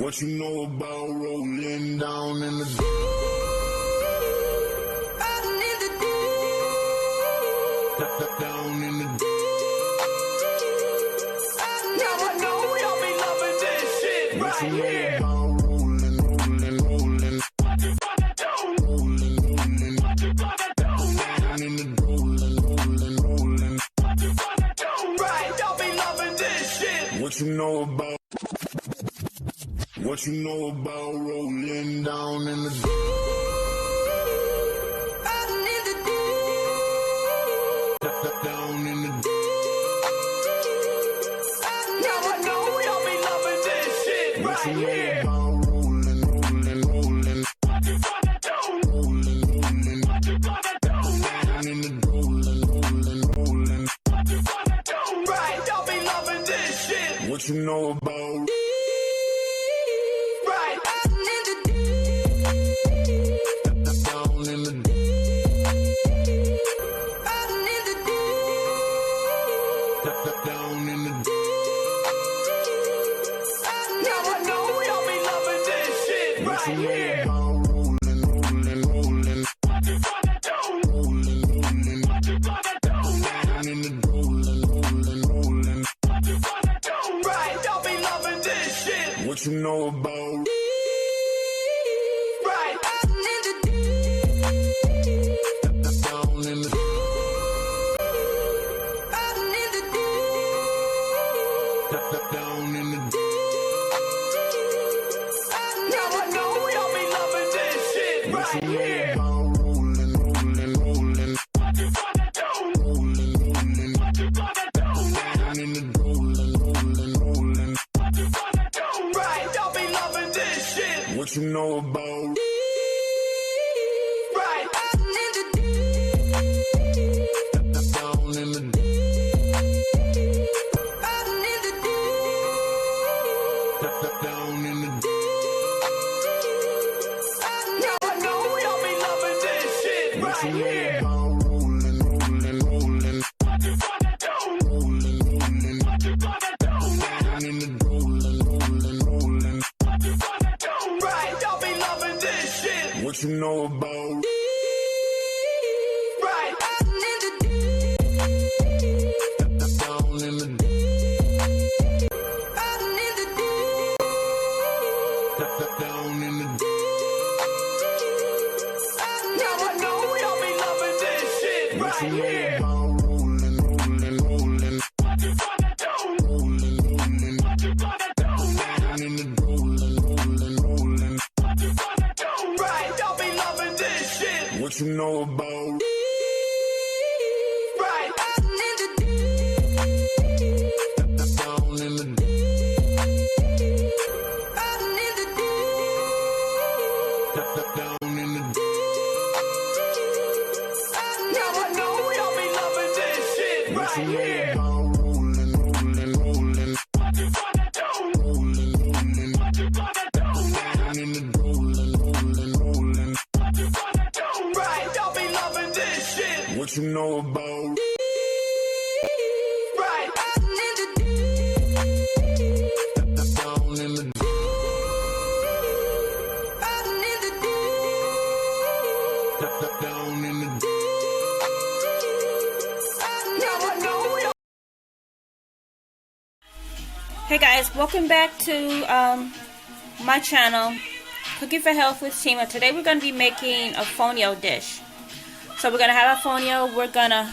What you know about rolling down in the deep? Down in the deep. Now I know y'all be loving this shit right here. Rolling, rolling, rolling. What you gonna do? Rolling, rolling. What you gonna do now? Down in the rolling, rolling, rolling. What you gonna do? Right, y'all be loving this shit. What you know about? What you know about rolling down in the deep? Down in the deep. Now I know y'all be loving this shit right here. Rolling, rolling, rolling. What you gonna do? Rolling, rolling. What you gonna do now? Down in the rolling, rolling, rolling. What you gonna do? Right, y'all be loving this shit. What you know about? Right. Down in the deep. Down in the deep. Now I know y'all be loving this shit right here. Rolling, rolling, rolling. What you gonna do? Rolling, rolling. What you gonna do now? Down in the rolling, rolling, rolling. What you gonna do? Right, y'all be loving this shit. What you know about? Right. Down in the down in the Now I know y'all be loving this shit right here. rolling, rolling, rolling. What you gonna do? Rolling, rolling. What you gonna do now? Down in the rolling, rolling, rolling. What you gonna do? Right, y'all be loving this shit. What you know about? Right. Down in the down in the Now I know y'all be loving this shit right here. rolling, rolling, rolling. What you gonna do? Rolling, rolling. What you gonna do now? Down in the rolling, rolling, rolling. What you gonna do? Right, y'all be loving this shit. What you know about? Right. Down in the down in the Now I know y'all be loving this shit right here. rolling, rolling, rolling. What you gonna do? Rolling, rolling. What you gonna do now? Down in the rolling, rolling, rolling. What you gonna do? Right, y'all be loving this shit. What you know about? Right. Down in the down in the Now I know y'all be loving this shit right here. rolling, rolling, rolling. What you gonna do? Rolling, rolling. What you gonna do now? Down in the rolling, rolling, rolling. What you gonna do? Right, y'all be loving this shit. What you know about? Right. Down in the down in the Now I know y'all. Hey guys, welcome back to my channel, Cooking for Health with Timah. Today we're going to be making a fonio dish. So we're going to have a fonio. We're going to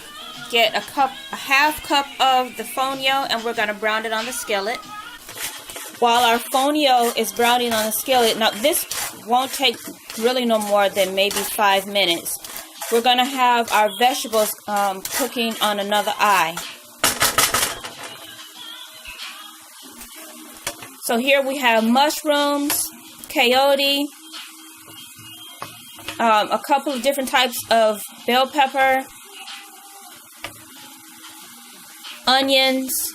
get a half cup of the fonio, and we're going to brown it on the skillet. While our fonio is browning on the skillet, now this won't take really no more than maybe 5 minutes. We're going to have our vegetables cooking on another eye. So here we have mushrooms, coyote, a couple of different types of bell pepper, onions,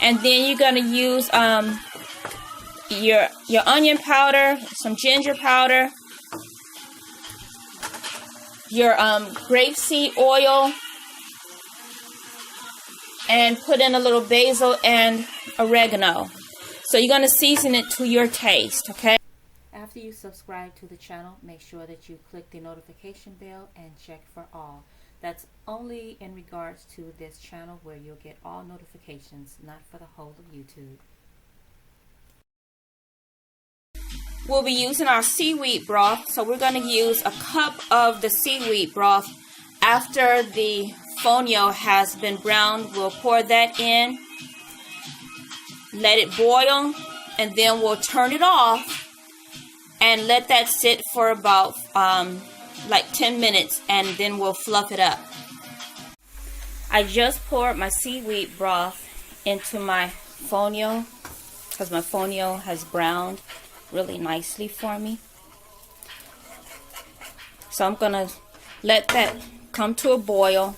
and then you're going to use your onion powder, some ginger powder, your grapeseed oil, and put in a little basil and oregano. So you're going to season it to your taste, okay? After you subscribe to the channel, make sure that you click the notification bell and check for all. That's only in regards to this channel where you'll get all notifications, not for the whole of YouTube. We'll be using our seaweed broth, so we're going to use a cup of the seaweed broth. After the fonio has been browned, we'll pour that in, let it boil, and then we'll turn it off and let that sit for about like 10 minutes, and then we'll fluff it up. I just poured my seaweed broth into my fonio because my fonio has browned really nicely for me. So I'm gonna let that come to a boil.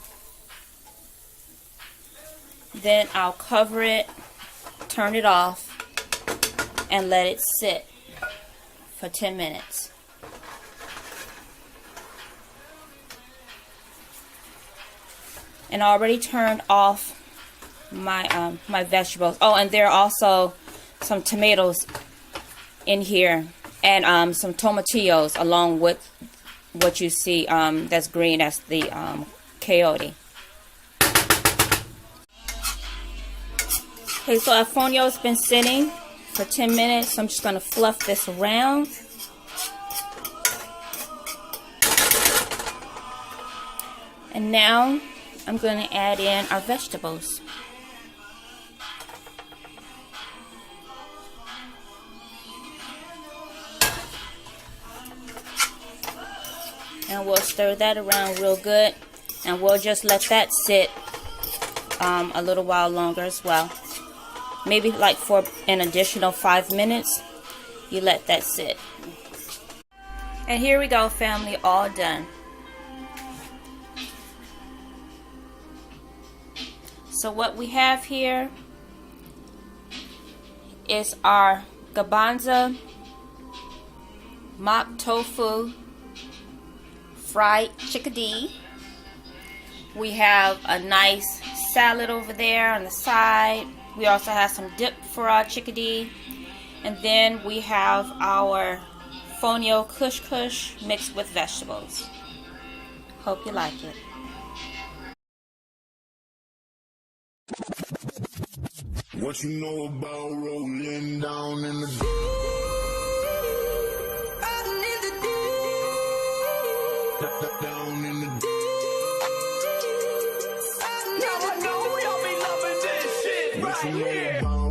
Then I'll cover it, turn it off, and let it sit for 10 minutes. And I already turned off my my vegetables. Oh, and there are also some tomatoes in here, and some tomatillos along with what you see that's green. That's the coyote. Okay, so our fonio has been sitting for 10 minutes. So I'm just going to fluff this around. And now I'm going to add in our vegetables. And we'll stir that around real good. And we'll just let that sit a little while longer as well. Maybe like for an additional 5 minutes. You let that sit. And here we go, family, all done. So what we have here is our garbanzo mock tofu fried chickadee. We have a nice salad over there on the side. We also have some dip for our chickadee. And then we have our fonio couscous mixed with vegetables. Hope you like it. What you know about rolling down in the down in the Now I know y'all be loving this shit right here.